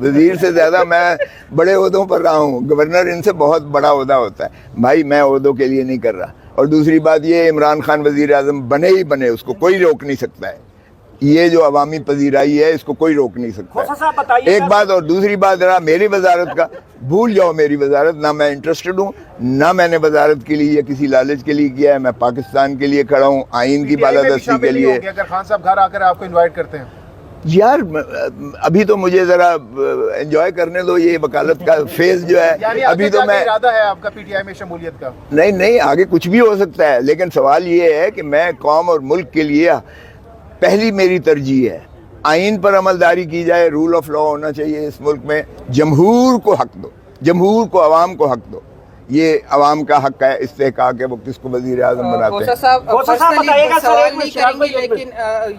وزیر سے زیادہ میں بڑے عہدوں پر رہا ہوں. گورنر ان سے بہت بڑا عہدہ ہوتا ہے بھائی، میں عہدوں کے لیے نہیں کر رہا. اور دوسری بات یہ، عمران خان وزیر اعظم بنے ہی بنے، اس کو کوئی روک نہیں سکتا ہے. یہ جو عوامی پذیرائی ہے اس کو کوئی روک نہیں سکتا ہے. ایک بات اور دوسری بات رہا میری وزارت کا، بھول جاؤ میری وزارت، نہ میں انٹرسٹڈ ہوں، نہ میں نے وزارت کے لیے یا کسی لالچ کے لیے کیا ہے. میں پاکستان کے لیے کھڑا ہوں، آئین کی بالادستی کے لیے. اگر خان صاحب گھر آ کر آپ کو انوائٹ کرتے ہیں یار ابھی تو مجھے ذرا انجوائے کرنے دو یہ وکالت کا فیز جو ہے. ابھی تو میں ارادہ ہے آپ کا پی ٹی آئی میں شمولیت کا؟ نہیں آگے کچھ بھی ہو سکتا ہے، لیکن سوال یہ ہے کہ میں قوم اور ملک کے لیے پہلی میری ترجیح ہے آئین پر عملداری کی جائے، رول آف لا ہونا چاہیے اس ملک میں. جمہور کو حق دو، جمہور کو، عوام کو حق دو. یہ عوام کا حق ہے استحقاق ہے وہ کس کو وزیر اعظم بناتے ہیں. سوال نہیں کریں گے، لیکن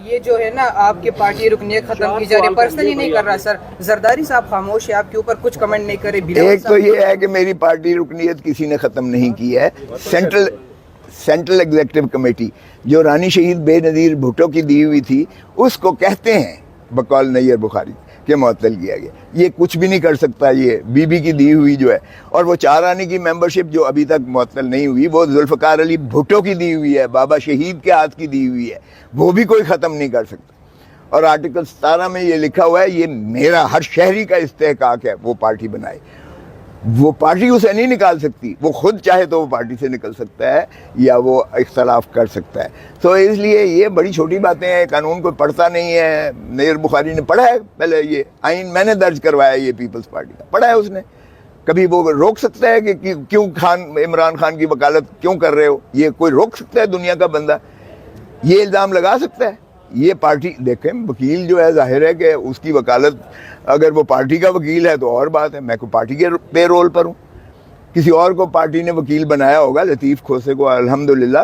یہ جو ہے نا آپ کی پارٹی رکنیت ختم کی جا رہی ہے، پرسنلی نہیں کر رہا سر. زرداری صاحب خاموش ہے، آپ کے اوپر کچھ کمنٹ نہیں کرے. ایک تو یہ ہے کہ میری پارٹی رکنیت کسی نے ختم نہیں کی ہے. سینٹرل ایگزیکٹو کمیٹی جو رانی شہید بے نظیر بھٹو کی دی ہوئی تھی، اس کو کہتے ہیں بقول نیر بخاری کہ معطل کیا گیا. یہ کچھ بھی نہیں کر سکتا. یہ بی بی کی دی ہوئی جو ہے، اور وہ 4 آنے کی ممبرشپ جو ابھی تک معطل نہیں ہوئی، وہ ذوالفقار علی بھٹو کی دی ہوئی ہے، بابا شہید کے ہاتھ کی دی ہوئی ہے. وہ بھی کوئی ختم نہیں کر سکتا. اور آرٹیکل 17 میں یہ لکھا ہوا ہے یہ میرا ہر شہری کا استحقاق ہے وہ پارٹی بنائے. وہ پارٹی اسے نہیں نکال سکتی. وہ خود چاہے تو وہ پارٹی سے نکل سکتا ہے یا وہ اختلاف کر سکتا ہے. تو اس لیے یہ بڑی چھوٹی باتیں ہیں. قانون کوئی پڑھتا نہیں ہے. نیر بخاری نے پڑھا ہے پہلے، یہ آئین میں نے درج کروایا، یہ پیپلز پارٹی کا پڑھا ہے اس نے. کبھی وہ روک سکتا ہے کہ کیوں عمران خان کی وکالت کیوں کر رہے ہو؟ یہ کوئی روک سکتا ہے دنیا کا بندہ؟ یہ الزام لگا سکتا ہے؟ یہ پارٹی دیکھیں، وکیل جو ہے ظاہر ہے کہ اس کی وکالت اگر وہ پارٹی کا وکیل ہے تو اور بات ہے. میں کوئی پارٹی کے پے رول پر ہوں. کسی اور کو پارٹی نے وکیل بنایا ہوگا، لطیف کھوسے کو الحمدللہ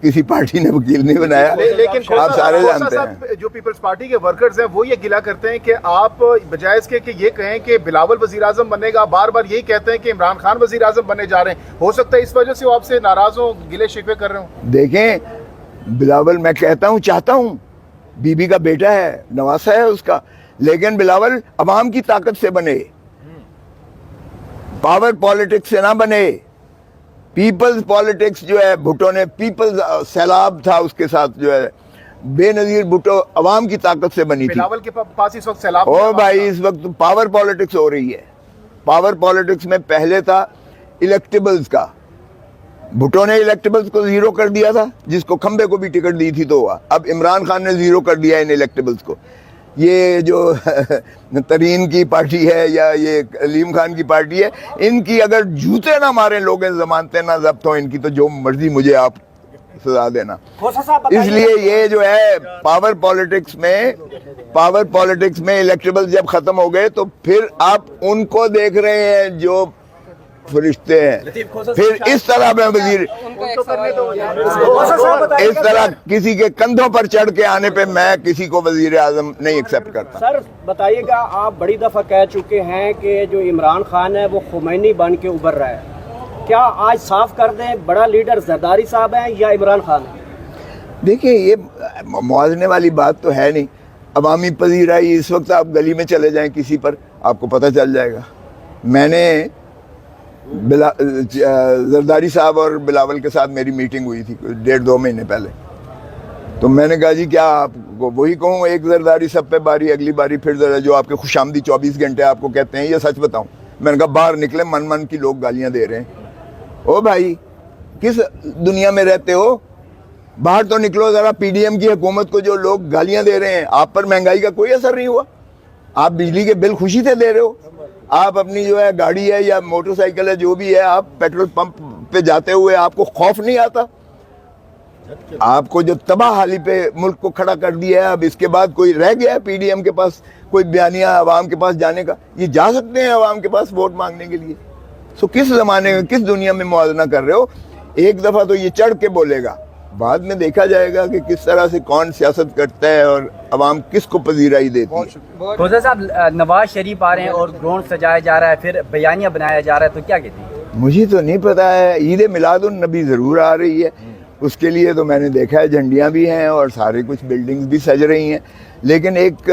کسی پارٹی نے وکیل نہیں بنایا. لیکن آپ سارے جانتے ہیں جو پیپلز پارٹی کے ورکرز ہیں وہ یہ گلا کرتے ہیں کہ آپ بجائے اس کے کہ یہ کہیں کہ بلاول وزیر اعظم بنے گا، بار بار یہی کہتے ہیں کہ عمران خان وزیر اعظم بننے جا رہے ہیں. ہو سکتا ہے اس وجہ سے وہ آپ سے ناراض ہوں، گلے شکوے کر رہے ہوں. دیکھیں بلاول، میں کہتا ہوں چاہتا ہوں، بی بی کا بیٹا ہے، نواسا ہے اس کا، لیکن بلاول عوام کی طاقت سے بنے، پاور پالیٹکس سے نہ بنے. پیپلز پالیٹکس جو ہے، بھٹو نے پیپلز سیلاب تھا اس کے ساتھ جو ہے، بے نظیر بھٹو عوام کی طاقت سے بنی تھی. بلاول کے پاس اس وقت سیلاب او بھائی اس وقت پاور پالیٹکس ہو رہی ہے. پاور پالیٹکس میں پہلے تھا الیکٹیبلز کا، بھٹو نے الیکٹیبلز کو زیرو کر دیا تھا، جس کو کھمبے کو بھی ٹکٹ دی تھی تو ہوا. اب عمران خان نے زیرو کر دیا ان الیکٹیبلز کو. یہ جو ترین کی پارٹی ہے یا یہ علیم خان کی پارٹی ہے، ان کی اگر جوتے نہ ماریں لوگ، ضمانتیں نہ ضبط ہوں ان کی، تو جو مرضی مجھے آپ سزا دینا. اس لیے یہ جو ہے پاور پالیٹکس میں الیکٹیبل جب ختم ہو گئے تو پھر آپ ان کو دیکھ رہے ہیں جو فرشتے ہیں. پھر اس طرح میں وزیر، اس طرح کسی کے کندھوں پر چڑھ کے آنے پہ میں کسی کو وزیر اعظم نہیں ایکسیپٹ کرتا. سر بتائیے گا، آپ بڑی دفعہ کہہ چکے ہیں کہ جو عمران خان ہے وہ خمینی بن کے ابھر رہا ہے. کیا آج صاف کر دیں بڑا لیڈر زرداری صاحب ہیں یا عمران خان ہے؟ دیکھیں یہ موازنے والی بات تو ہے نہیں. عوامی پذیرائی اس وقت آپ گلی میں چلے جائیں کسی پر، آپ کو پتہ چل جائے گا. میں نے زرداری صاحب اور بلاول کے ساتھ میری میٹنگ ہوئی تھی 1.5-2 مہینے پہلے. تو میں نے کہا جی کیا آپ کو وہی کہوں، ایک زرداری سب پہ باری، اگلی باری پھر ذرا جو آپ کے خوش آمدی 24 گھنٹے آپ کو کہتے ہیں، یہ سچ بتاؤں. میں نے کہا باہر نکلے، من کی لوگ گالیاں دے رہے ہیں. او بھائی کس دنیا میں رہتے ہو؟ باہر تو نکلو ذرا. پی ڈی ایم کی حکومت کو جو لوگ گالیاں دے رہے ہیں، آپ پر مہنگائی کا کوئی اثر نہیں ہوا. آپ بجلی کے بل خوشی سے دے رہے ہو. آپ اپنی جو ہے گاڑی ہے یا موٹر سائیکل ہے جو بھی ہے، آپ پیٹرول پمپ پہ جاتے ہوئے آپ کو خوف نہیں آتا؟ آپ کو جو تباہ حالی پہ ملک کو کھڑا کر دیا ہے، اب اس کے بعد کوئی رہ گیا ہے پی ڈی ایم کے پاس کوئی بیانیہ عوام کے پاس جانے کا؟ یہ جا سکتے ہیں عوام کے پاس ووٹ مانگنے کے لیے. سو کس زمانے میں، کس دنیا میں موازنہ کر رہے ہو؟ ایک دفعہ تو یہ چڑھ کے بولے گا بعد میں دیکھا جائے گا کہ کس طرح سے کون سیاست کرتا ہے اور عوام کس کو پذیرائی دیتی ہے. روزہ صاحب نواز شریف آ رہے ہیں اور گراؤنڈ سجایا جا رہا ہے, پھر بیانیہ بنایا جا رہا ہے, تو کیا کہتے ہیں؟ مجھے تو نہیں پتا ہے. عید میلاد النبی ضرور آ رہی ہے, اس کے لیے تو میں نے دیکھا ہے جھنڈیاں بھی ہیں اور سارے کچھ بلڈنگز بھی سج رہی ہیں, لیکن ایک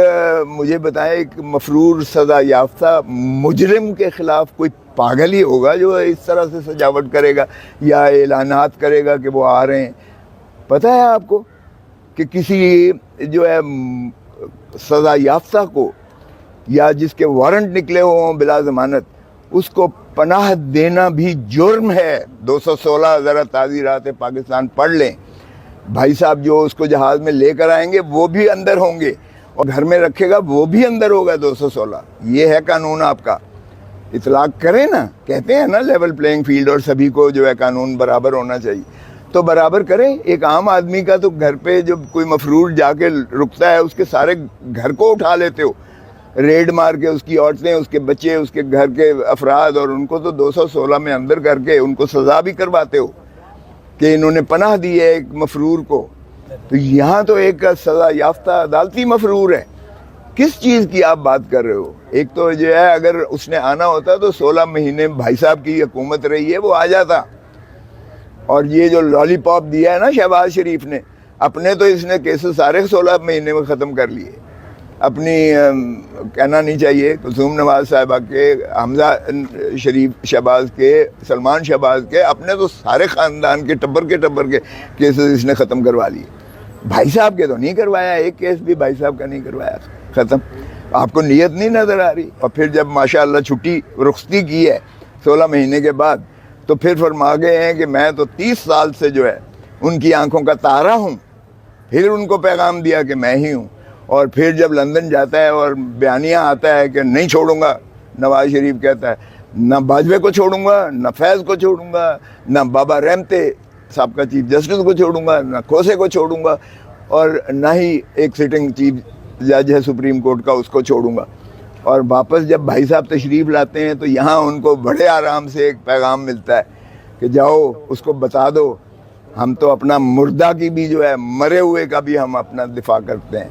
مجھے بتائیں ایک مفرور سزا یافتہ مجرم کے خلاف کوئی پاگل ہی ہوگا جو اس طرح سے سجاوٹ کرے گا یا اعلانات کرے گا کہ وہ آ رہے ہیں. پتہ ہے آپ کو کہ کسی جو ہے سزا یافتہ کو یا جس کے وارنٹ نکلے ہوں بلا ضمانت, اس کو پناہ دینا بھی جرم ہے. 216 ذرا تعزیرات پاکستان پڑھ لیں. بھائی صاحب جو اس کو جہاز میں لے کر آئیں گے وہ بھی اندر ہوں گے, اور گھر میں رکھے گا وہ بھی اندر ہوگا. 216 یہ ہے قانون آپ کا. اطلاق کریں نا, کہتے ہیں نا لیول پلینگ فیلڈ اور سبھی کو جو ہے قانون برابر ہونا چاہیے, تو برابر کریں. ایک عام آدمی کا تو گھر پہ جب کوئی مفرور جا کے رکتا ہے اس کے سارے گھر کو اٹھا لیتے ہو, ریڈ مار کے اس کی عورتیں, اس کے بچے, اس کے گھر کے افراد, اور ان کو تو 216 میں اندر کر کے ان کو سزا بھی کرواتے ہو کہ انہوں نے پناہ دی ہے ایک مفرور کو. تو یہاں تو ایک سزا یافتہ عدالتی مفرور ہے. کس چیز کی آپ بات کر رہے ہو؟ ایک تو جو ہے اگر اس نے آنا ہوتا تو 16 مہینے بھائی صاحب کی حکومت رہی ہے وہ آ جاتا. اور یہ جو لالی پاپ دیا ہے نا شہباز شریف نے, اپنے تو اس نے کیسز سارے 16 مہینے میں ختم کر لیے. اپنی کہنا نہیں چاہیے کلثوم نواز صاحبہ کے, حمزہ شریف شہباز کے, سلمان شہباز کے, اپنے تو سارے خاندان کے ٹبر کے کیسز اس نے ختم کروا لیے. بھائی صاحب کے تو نہیں کروایا, ایک کیس بھی بھائی صاحب کا نہیں کروایا. ختم. آپ کو نیت نہیں نظر آ رہی. اور پھر جب ماشاءاللہ چھٹی رخصتی کی ہے 16 مہینے کے بعد, تو پھر فرما گئے ہیں کہ میں تو 30 سال سے جو ہے ان کی آنکھوں کا تارا ہوں. پھر ان کو پیغام دیا کہ میں ہی ہوں. اور پھر جب لندن جاتا ہے اور بیانیہ آتا ہے کہ نہیں چھوڑوں گا, نواز شریف کہتا ہے نہ باجوے کو چھوڑوں گا, نہ فیض کو چھوڑوں گا, نہ بابا رحمتے صاحب کا چیف جسٹس کو چھوڑوں گا, نہ کھوسے کو چھوڑوں گا, اور نہ ہی ایک سٹنگ چیف جج ہے سپریم کورٹ کا اس کو چھوڑوں گا. اور واپس جب بھائی صاحب تشریف لاتے ہیں تو یہاں ان کو بڑے آرام سے ایک پیغام ملتا ہے کہ جاؤ اس کو بتا دو ہم تو اپنا مردہ کی بھی جو ہے, مرے ہوئے کا بھی ہم اپنا دفاع کرتے ہیں.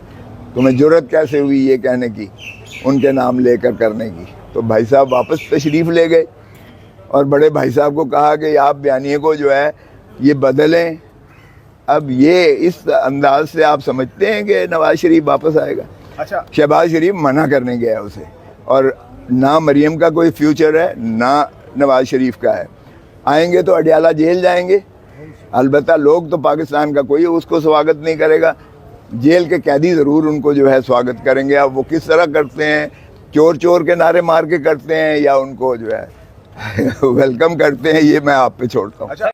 تمہیں جرت کیسے ہوئی یہ کہنے کی, ان کے نام لے کر کرنے کی. تو بھائی صاحب واپس تشریف لے گئے اور بڑے بھائی صاحب کو کہا کہ آپ بیانیے کو جو ہے یہ بدلیں. اب یہ اس انداز سے آپ سمجھتے ہیں کہ نواز شریف واپس آئے گا؟ اچھا, شہباز شریف منع کرنے گیا اسے, اور نہ مریم کا کوئی فیوچر ہے نہ نواز شریف کا ہے. آئیں گے تو اڈیالہ جیل جائیں گے. البتہ لوگ تو پاکستان کا کوئی اس کو سواگت نہیں کرے گا, جیل کے قیدی ضرور ان کو جو ہے سواگت کریں گے. اب وہ کس طرح کرتے ہیں, چور چور کے نعرے مار کے کرتے ہیں یا ان کو جو ہے ویلکم کرتے ہیں, یہ میں آپ پہ چھوڑتا ہوں.